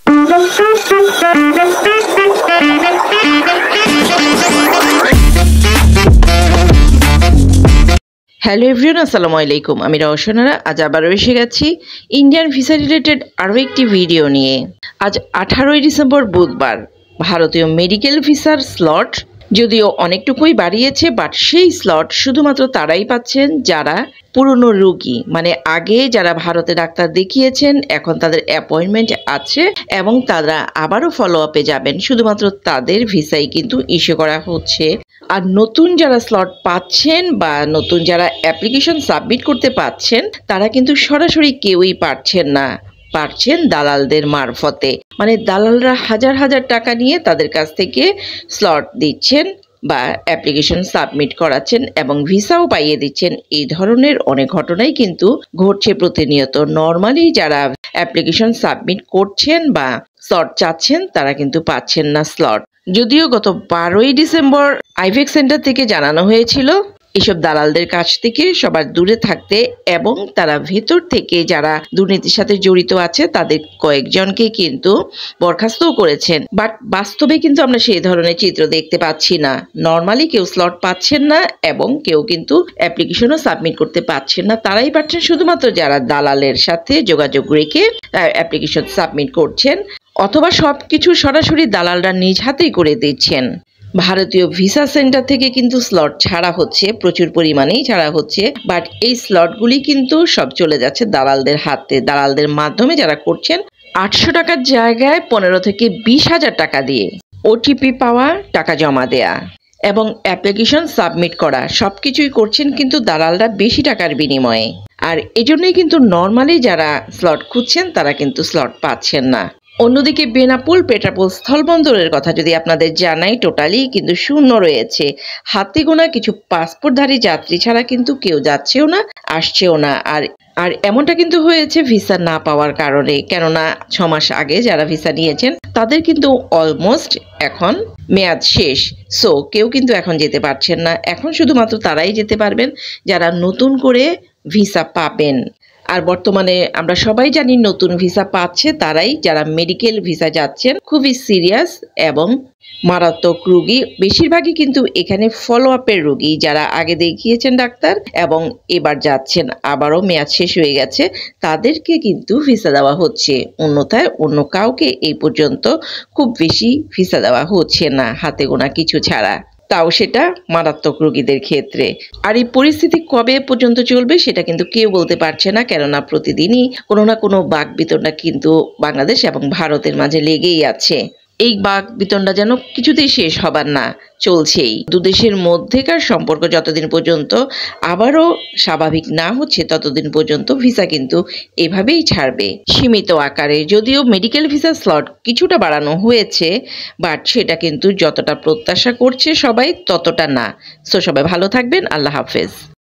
Hello everyone, আসসালামু আলাইকুম। আমি রওশনারা আজ আবারও এসে গেছি ইন্ডিয়ান ভিসা রিলেটেড আরও একটি ভিডিও নিয়ে। আজ 18ই ডিসেম্বর বুধবার ভারতীয় মেডিকেল ভিসার স্লট যদিও অনেকটুকুই বাড়িয়েছে, বাট সেই স্লট শুধুমাত্র তারাই পাচ্ছেন যারা পুরনো রোগী, মানে আগে যারা ভারতে ডাক্তার দেখিয়েছেন, এখন তাদের অ্যাপয়েন্টমেন্ট আছে এবং তারা আবারও ফলো আপে যাবেন, শুধুমাত্র তাদের ভিসাই কিন্তু ইস্যু করা হচ্ছে। আর নতুন যারা স্লট পাচ্ছেন বা নতুন যারা অ্যাপ্লিকেশন সাবমিট করতে পাচ্ছেন, তারা কিন্তু সরাসরি কেউই পারছেন না, পারছেন দালালদের মারফতে। মানে দালালরা হাজার হাজার টাকা নিয়ে তাদের কাছ থেকে স্লট দিচ্ছেন বা অ্যাপ্লিকেশন সাবমিট করাচ্ছেন এবং ভিসাও পাইয়ে দিচ্ছেন। এই ধরনের অনেক ঘটনাই কিন্তু ঘটছে প্রতিনিয়ত। নর্মালি যারা অ্যাপ্লিকেশন সাবমিট করছেন বা স্লট চাচ্ছেন, তারা কিন্তু পাচ্ছেন না স্লট। যদিও গত 12ই ডিসেম্বর আইভেক্স সেন্টার থেকে জানানো হয়েছিল এসব দালালদের কাছ থেকে সবার দূরে থাকতে, এবং তারা ভেতর থেকে যারা দুর্নীতির সাথে জড়িত আছে তাদের কয়েকজনকে কিন্তু বরখাস্তও করেছেন। বাট বাস্তবে কিন্তু আমরা সেই ধরনের চিত্র দেখতে পাচ্ছি না। নর্মালি কেউ স্লট পাচ্ছেন না এবং কেউ কিন্তু অ্যাপ্লিকেশনও সাবমিট করতে পারছেন না। তারাই পাচ্ছেন শুধুমাত্র যারা দালালের সাথে যোগাযোগ রেখে অ্যাপ্লিকেশন সাবমিট করছেন, অথবা সবকিছু সরাসরি দালালরা নিজ হাতেই করে দিচ্ছেন। ভারতীয় ভিসা সেন্টার থেকে কিন্তু স্লট ছাড়া হচ্ছে, প্রচুর পরিমাণেই ছাড়া হচ্ছে, বাট এই স্লটগুলি কিন্তু সব চলে যাচ্ছে দালালদের হাতে। দালালদের মাধ্যমে যারা করছেন 800 টাকার জায়গায় 15 থেকে 20,000 টাকা দিয়ে ওটিপি পাওয়া, টাকা জমা দেয়া এবং অ্যাপ্লিকেশন সাবমিট করা, সবকিছুই করছেন কিন্তু দালালরা বেশি টাকার বিনিময়ে। আর এজন্যই কিন্তু নর্মালি যারা স্লট খুঁজছেন তারা কিন্তু স্লট পাচ্ছেন না। অন্যদিকে বেনাপোল পেট্রাপোল স্থলবন্দরের কথা যদি আপনাদের জানাই, টোটালি কিন্তু শূন্য রয়েছে। হাতে গোনা কিছু পাসপোর্টধারী যাত্রী ছাড়া কিন্তু কেউ যাচ্ছেও না, আসছেও না। আর এমনটা কিন্তু হয়েছে ভিসা না পাওয়ার কারণে, কেননা 6 মাস আগে যারা ভিসা নিয়েছেন তাদের কিন্তু অলমোস্ট এখন মেয়াদ শেষ। সো কেউ কিন্তু এখন যেতে পারছেন না। এখন শুধুমাত্র তারাই যেতে পারবেন যারা নতুন করে ভিসা পাবেন। আর বর্তমানে আমরা সবাই জানি নতুন ভিসা পাচ্ছে তারাই যারা মেডিকেল ভিসা যাচ্ছেন, খুবই সিরিয়াস এবং মারাত্মক রোগী। বেশিরভাগই কিন্তু এখানে ফলো আপের রোগী, যারা আগে দেখিয়েছেন ডাক্তার এবং এবার যাচ্ছেন, আবারও মেয়াদ শেষ হয়ে গেছে, তাদেরকে কিন্তু ভিসা দেওয়া হচ্ছে। অন্যথায় অন্য কাউকে এই পর্যন্ত খুব বেশি ভিসা দেওয়া হচ্ছে না, হাতে গোনা কিছু ছাড়া, তাও সেটা মারাত্মক রোগীদের ক্ষেত্রে। আর এই পরিস্থিতি কবে পর্যন্ত চলবে সেটা কিন্তু কেউ বলতে পারছে না, কেননা প্রতিদিনই কোনো না কোনো বাকবিতণ্ডা কিন্তু বাংলাদেশ এবং ভারতের মাঝে লেগেই আছে। এই বাকবিতণ্ডা যেন কিছুতেই শেষ হবার না, চলছেই। দুদেশের মধ্যেকার সম্পর্ক যতদিন পর্যন্ত আবারও স্বাভাবিক না হচ্ছে ততদিন পর্যন্ত ভিসা কিন্তু এভাবেই ছাড়বে, সীমিত আকারে। যদিও মেডিকেল ভিসা স্লট কিছুটা বাড়ানো হয়েছে, বাট সেটা কিন্তু যতটা প্রত্যাশা করছে সবাই ততটা না। সো সবাই ভালো থাকবেন, আল্লাহ হাফেজ।